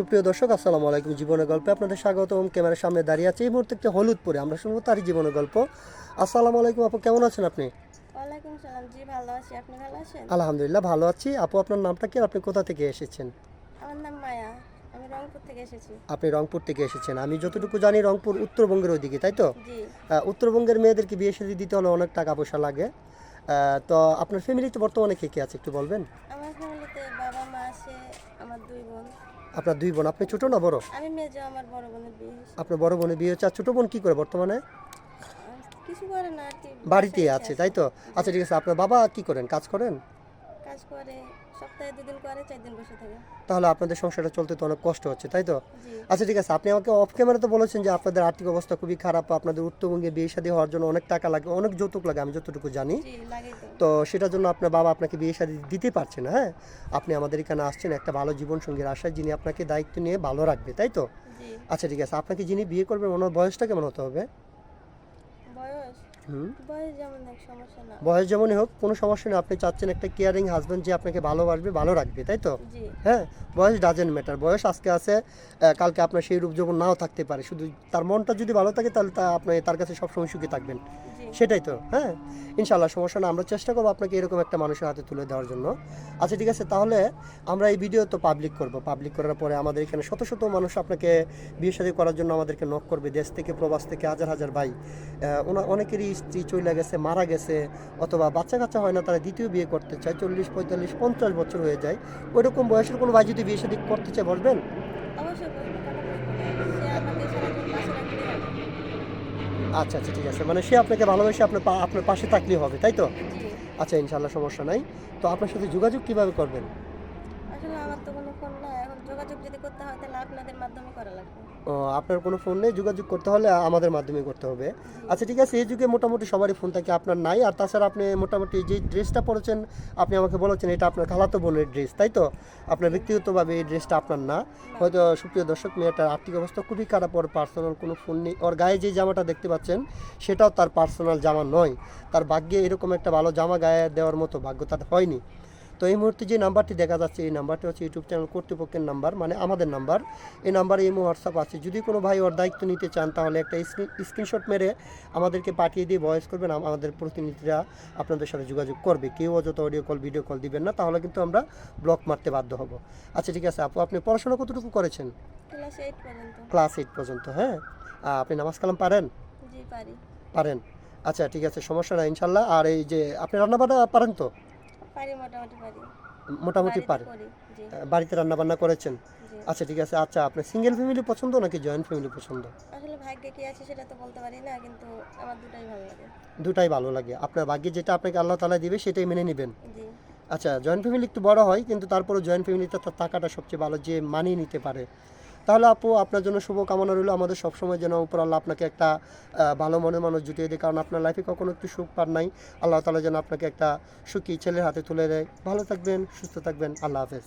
সুপ্রিয় দর্শক, আসসালামু আলাইকুম। জীবনের গল্পে আপনাদের স্বাগতম। ক্যামেরার সামনে দাঁড়িয়ে আছে এই মুহূর্তে একটা হলুদ পরে আমরা শুনবো তারই জীবনের গল্প। আসসালামু আলাইকুম আপু, কেমন আছেন আপনি? ওয়ালাইকুম সালাম। জি, ভালো আছি। আপনি ভালো আছেন? আলহামদুলিল্লাহ ভালো আছি। আপু, আপনার নামটা কি আর আপনি কোথা থেকে এসেছেন? আমার নাম মায়া। আমি রংপুর থেকে এসেছি। আপনি রংপুর থেকে এসেছেন। আমি যতটুকু জানি রংপুর উত্তরবঙ্গের ওইদিকে, তাই তো? জি। উত্তরবঙ্গের মেয়েদেরকে বিয়ে শাদী দিতে হলে অনেক টাকা পয়সা লাগে। তো আপনার ফ্যামিলিতে বর্তমানে কে কে আছে একটু বলবেন? আমার ফ্যামিলিতে বাবা মা আছে, আমার দুই বোন। আপনার দুই বোন, আপনি ছোট না বড়? আমি মেজো, আমার বড় বোনের বিয়ে হয়েছে। আপনার বড় বোনের বিয়ে হচ্ছে। আর ছোট বোন কি করে বর্তমানে? কিছু করে না আর কি, বাড়িতেই বাসায় আছে, আছে। তাই তো? জি। আচ্ছা ঠিক আছে। আপনার বাবা কি করেন, কাজ করেন? কাজ করে, সপ্তাহে 2 দিন করে, 4 দিন বসে থাকে। তাহলে আপনাদের সংসারটা চলতে তো অনেক কষ্ট হচ্ছে, তাই তো? জি। আচ্ছা ঠিক আছে, আপনি আমাকে অফ ক্যামেরাতে বলেছেন যে আপনাদের আর্থিক অবস্থা খুবই খারাপ, আপনাদের উত্তরবঙ্গে বিয়ে শাদী হওয়ার জন্য অনেক টাকা লাগে, অনেক যৌতুক লাগে, আমি যতটুকু জানি। জি, লাগেই তো। তো সেটার জন্য আপনার বাবা আপনাকে বিয়ে শাদী দিতে পারছে না। হ্যাঁ, আপনি আমাদের এখানে আসছেন একটা ভালো জীবনসঙ্গীর আশায়, যিনি আপনাকে দায়িত্ব নিয়ে ভালো রাখবে, তাই তো? জি। আচ্ছা ঠিক আছে, আপনাকে যিনি বিয়ে করবেন ওনার বয়সটা কেমন হতে হবে? বয়স হুম। বয়স যেমন এক সমস্যা না। বয়স যেমনই হোক কোনো সমস্যা নেই, আপনি চাচ্ছেন একটা কেয়ারিং হাজব্যান্ড যে আপনাকে ভালোবাসবে, ভালো রাখবে, তাই তো? জি। হ্যাঁ, বয়স ডাজেন্ট ম্যাটার। বয়স আজকে আছে, কালকে আপনার সেই রূপ যৌবন নাও থাকতে পারে। শুধু তার মনটা যদি ভালো থাকে তাহলে আপনি তার কাছে সবসময় সুখী থাকবেন। জি। সেটাই তো। হ্যাঁ, ইনশাল্লাহ সমস্যা না, আমরা চেষ্টা করবো আপনাকে এরকম একটা মানুষের হাতে তুলে দেওয়ার জন্য। আচ্ছা ঠিক আছে, তাহলে আমরা এই ভিডিও তো পাবলিক করব। পাবলিক করার পরে আমাদের এখানে শত শত মানুষ আপনাকে বিয়ে শাদী করার জন্য আমাদেরকে নক করবে, দেশ থেকে প্রবাস থেকে হাজার হাজার ভাই। অনেকেরই স্ত্রী চলে গেছে, মারা গেছে, অথবা বাচ্চা কাচ্চা হয় না, তারা দ্বিতীয় বিয়ে করতে চায়, 40, 45, 50 বছর হয়ে যায়। ওইরকম বয়সের কোনো ভাই যদি বিয়ে শাদী করতে চায় বলবেন? অবশ্যই বসবো, কেন বসবো না? সে আমাকে সারাজীবন পাশে রাখলেই হবে। আচ্ছা আচ্ছা ঠিক আছে, মানে সে আপনাকে ভালোবেসে আপনার পাশে থাকলেই হবে, তাই তো? জি। আচ্ছা ইনশাল্লাহ সমস্যা নাই। তো আপনার সাথে যোগাযোগ কিভাবে করবেন? আসলে আমার তো কোনো ফোন নাই। এখন যোগাযোগ যদি করতে হয় তাহলে আপনাদের মাধ্যমে করা লাগবে। ও, আপনার কোনো ফোন নেই, যোগাযোগ করতে হলে আমাদের মাধ্যমে করতে হবে। জি। আচ্ছা ঠিক আছে, এই যুগে মোটামুটি সবারই ফোন থাকে, আপনার নাই। আর তাছাড়া আপনি মোটামুটি যে ড্রেসটা পরেছেন, আপনি আমাকে বলেছেন এটা আপনার খালাতো বোনের ড্রেস, তাই তো? আপনার জি। ব্যক্তিগতভাবে এই ড্রেসটা আপনার না। না। হয়তো সুপ্রিয় দর্শক, মেয়েটার আর্থিক অবস্থা খুবই খারাপ, ওর পার্সোনাল কোনো ফোন নেই। ওর গায়ে যে জামাটা দেখতে পাচ্ছেন সেটাও তার পার্সোনাল জামা নয়। তার ভাগ্যে এরকম একটা ভালো জামা গায়ে দেওয়ার মতো ভাগ্য তার হয়নি। তো এই মুহূর্তে যে নাম্বারটি দেখা যাচ্ছে, এই নাম্বারটি হচ্ছে ইউটিউব চ্যানেল কর্তৃপক্ষের নাম্বার, মানে আমাদের নাম্বার। এই নাম্বারে ইমো হোয়াটসঅ্যাপ আছে। যদি কোনো ভাই ওর দায়িত্ব নিতে চান তাহলে একটা স্ক্রিনশট মেরে আমাদেরকে পাঠিয়ে দিয়ে ভয়েস করবেন, আমাদের প্রতিনিধিরা আপনাদের সাথে যোগাযোগ করবে। কেউ অযথা অডিও কল ভিডিও কল দিবেন না, তাহলে কিন্তু আমরা ব্লক মারতে বাধ্য হব। আচ্ছা ঠিক আছে আপু, আপনি পড়াশোনা কতটুকু করেছেন? ক্লাস 8 পর্যন্ত। ক্লাস 8 পর্যন্ত, হ্যাঁ। আপনি নামাজ কালাম পারেন? জি, পারি। পারেন। আচ্ছা ঠিক আছে, সমস্যা নাই ইনশাল্লাহ। আর এই যে আপনি রান্নাবান্না পারেন তো? পারি, মোটামুটি পারি। মোটামুটি বাড়িতে পারেন। করি। জি। বাড়িতে রান্নাবান্না করেছেন? জি। আচ্ছা ঠিক আছে। আচ্ছা, আপনার সিঙ্গেল ফ্যামিলি পছন্দ নাকি জয়েন্ট ফ্যামিলি পছন্দ? আসলে ভাগ্যে কি আছে সেটা তো বলতে পারি না, কিন্তু আমার দুটাই ভালো লাগে। দুটাই ভালো লাগে। আপনার ভাগ্যে যেটা আপনাকে আল্লাহ তাআলা দিবে সেটাই মেনে নেবেন। জি। আচ্ছা, জয়েন্ট ফ্যামিলি একটু বড় হয়, কিন্তু তারপরেও জয়েন্ট ফ্যামিলিতে তার টাকাটা সবচেয়ে ভালো, যে মানিয়ে নিতে পারে। তাহলে আপু, আপনার জন্য শুভ কামনা রইল। আমাদের সবসময় যেন উপর আল্লাহ আপনাকে একটা ভালো মনের মানুষ জুটিয়ে দেয়, কারণ আপনার লাইফে কখনো একটু সুখ পান নাই। আল্লাহ তাআলা যেন আপনাকে একটা সুখী ছেলের হাতে তুলে দেয়। ভালো থাকবেন, সুস্থ থাকবেন। আল্লাহ হাফেজ।